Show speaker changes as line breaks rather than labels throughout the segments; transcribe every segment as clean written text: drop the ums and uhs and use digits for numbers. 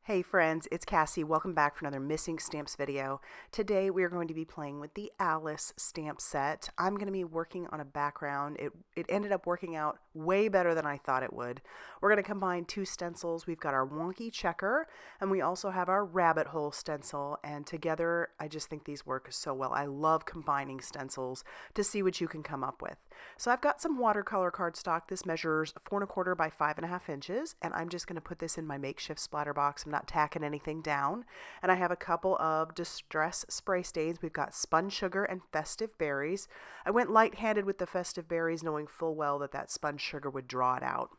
Hey friends, it's Cassie. Welcome back for another Missing Stamps video. Today we are going to be playing with the Alice stamp set. I'm going to be working on a background. It ended up working out way better than I thought it would. We're going to combine two stencils. We've got our Wonky checker and we also have our rabbit hole stencil, and together I just think these work so well. I love combining stencils to see what you can come up with. So I've got some watercolor cardstock. This measures 4¼ by 5½ inches, and I'm just going to put this in my makeshift splatter box. I'm not tacking anything down. And I have a couple of distress spray stains. We've got Spun sugar and Festive berries. I went light-handed with the Festive berries, knowing full well that that Spun sugar would draw it out.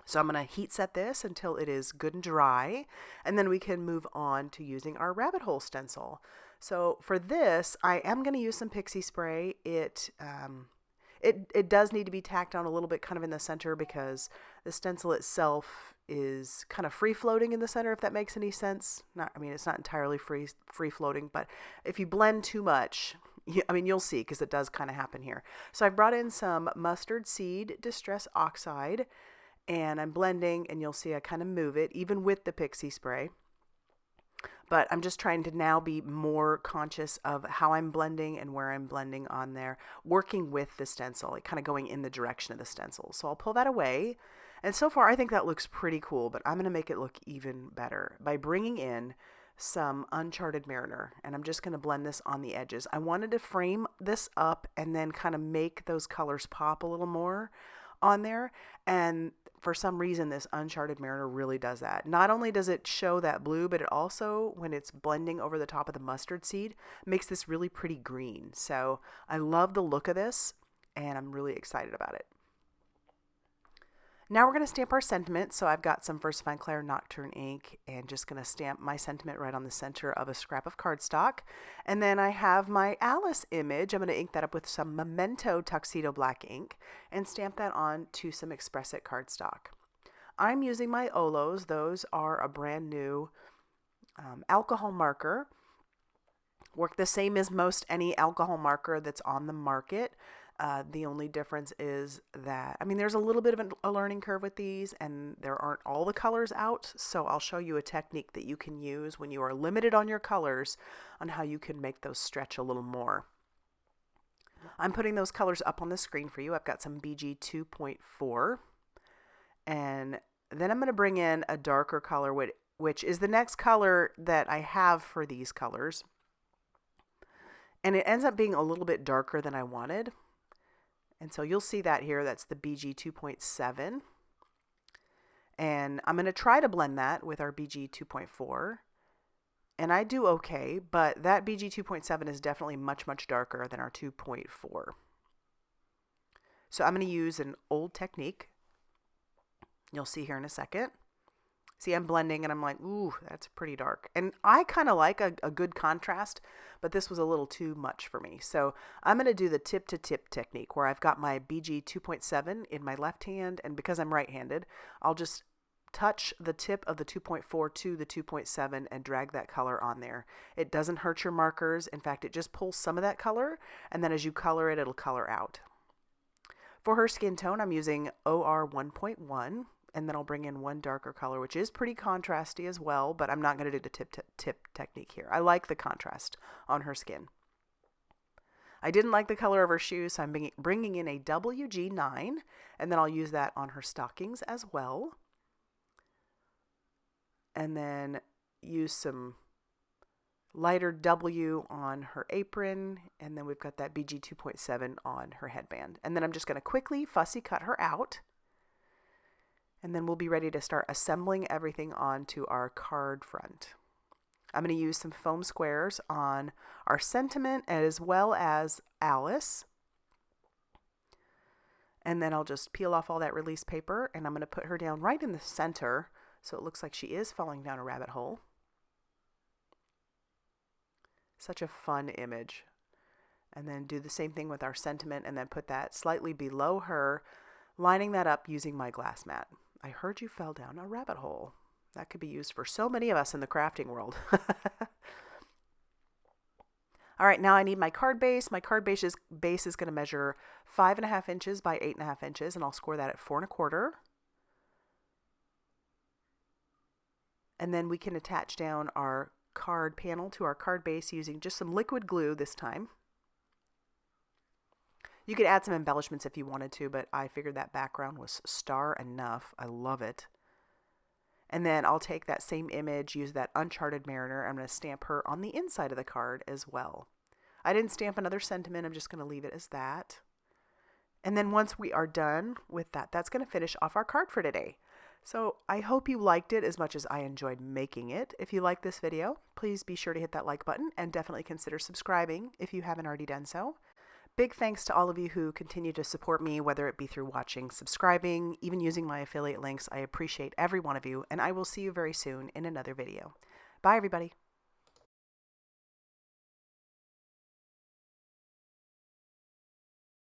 So I'm going to heat set this until it is good and dry, and then we can move on to using our rabbit hole stencil. So for this, I am going to use some Pixie spray. It does need to be tacked on a little bit kind of in the center because the stencil itself is kind of free floating in the center, if that makes any sense. It's not entirely free floating, but if you blend too much, you'll see, because it does kind of happen here. So I've brought in some mustard seed distress oxide, and I'm blending, and you'll see I kind of move it even with the Pixie spray. But I'm just trying to now be more conscious of how I'm blending and where I'm blending on there, working with the stencil, like kind of going in the direction of the stencil. So I'll pull that away. And so far, I think that looks pretty cool, but I'm going to make it look even better by bringing in some Uncharted Mariner, and I'm just going to blend this on the edges. I wanted to frame this up and then kind of make those colors pop a little more on there, and for some reason this Uncharted Mariner really does that. Not only does it show that blue, but it also, when it's blending over the top of the mustard seed, makes this really pretty green. So I love the look of this, and I'm really excited about it. Now we're going to stamp our sentiment. So I've got some Versifine Clair Nocturne ink, and just going to stamp my sentiment right on the center of a scrap of cardstock. And then I have my Alice image. I'm going to ink that up with some Memento Tuxedo black ink and stamp that on to some Express It cardstock. I'm using my Olos. Those are a brand new alcohol marker. Work the same as most any alcohol marker that's on the market. The only difference is that, there's a little bit of a learning curve with these, and there aren't all the colors out, so I'll show you a technique that you can use when you are limited on your colors on how you can make those stretch a little more. I'm putting those colors up on the screen for you. I've got some BG 2.4, and then I'm going to bring in a darker color, which is the next color that I have for these colors, and it ends up being a little bit darker than I wanted. And so you'll see that here, that's the BG 2.7. And I'm going to try to blend that with our BG 2.4. And I do okay, but that BG 2.7 is definitely much, much darker than our 2.4. So I'm going to use an old technique. You'll see here in a second. See, I'm blending and I'm like, ooh, that's pretty dark. And I kind of like a good contrast, but this was a little too much for me. So I'm going to do the tip to tip technique, where I've got my BG 2.7 in my left hand, and because I'm right-handed, I'll just touch the tip of the 2.4 to the 2.7 and drag that color on there. It doesn't hurt your markers. In fact, it just pulls some of that color, and then as you color it, it'll color out. For her skin tone, I'm using OR 1.1. And then I'll bring in one darker color, which is pretty contrasty as well, but I'm not going to do the tip technique here. I like the contrast on her skin. I didn't like the color of her shoes, so I'm bringing in a WG9, and then I'll use that on her stockings as well. And then use some lighter W on her apron, and then we've got that BG 2.7 on her headband. And then I'm just going to quickly fussy cut her out. And then we'll be ready to start assembling everything onto our card front. I'm going to use some foam squares on our sentiment as well as Alice. And then I'll just peel off all that release paper, and I'm going to put her down right in the center so it looks like she is falling down a rabbit hole. Such a fun image. And then do the same thing with our sentiment, and then put that slightly below her, lining that up using my glass mat. I heard you fell down a rabbit hole. That could be used for so many of us in the crafting world. All right, now I need my card base. My card base is going to measure 5½ inches by 8½ inches, and I'll score that at 4¼ And then we can attach down our card panel to our card base using just some liquid glue this time. You could add some embellishments if you wanted to, but I figured that background was star enough. I love it. And then I'll take that same image, use that Uncharted Mariner. I'm going to stamp her on the inside of the card as well. I didn't stamp another sentiment. I'm just going to leave it as that. And then once we are done with that, that's going to finish off our card for today. So I hope you liked it as much as I enjoyed making it. If you like this video, please be sure to hit that like button and definitely consider subscribing if you haven't already done so. Big thanks to all of you who continue to support me, whether it be through watching, subscribing, even using my affiliate links. I appreciate every one of you, and I will see you very soon in another video. Bye, everybody.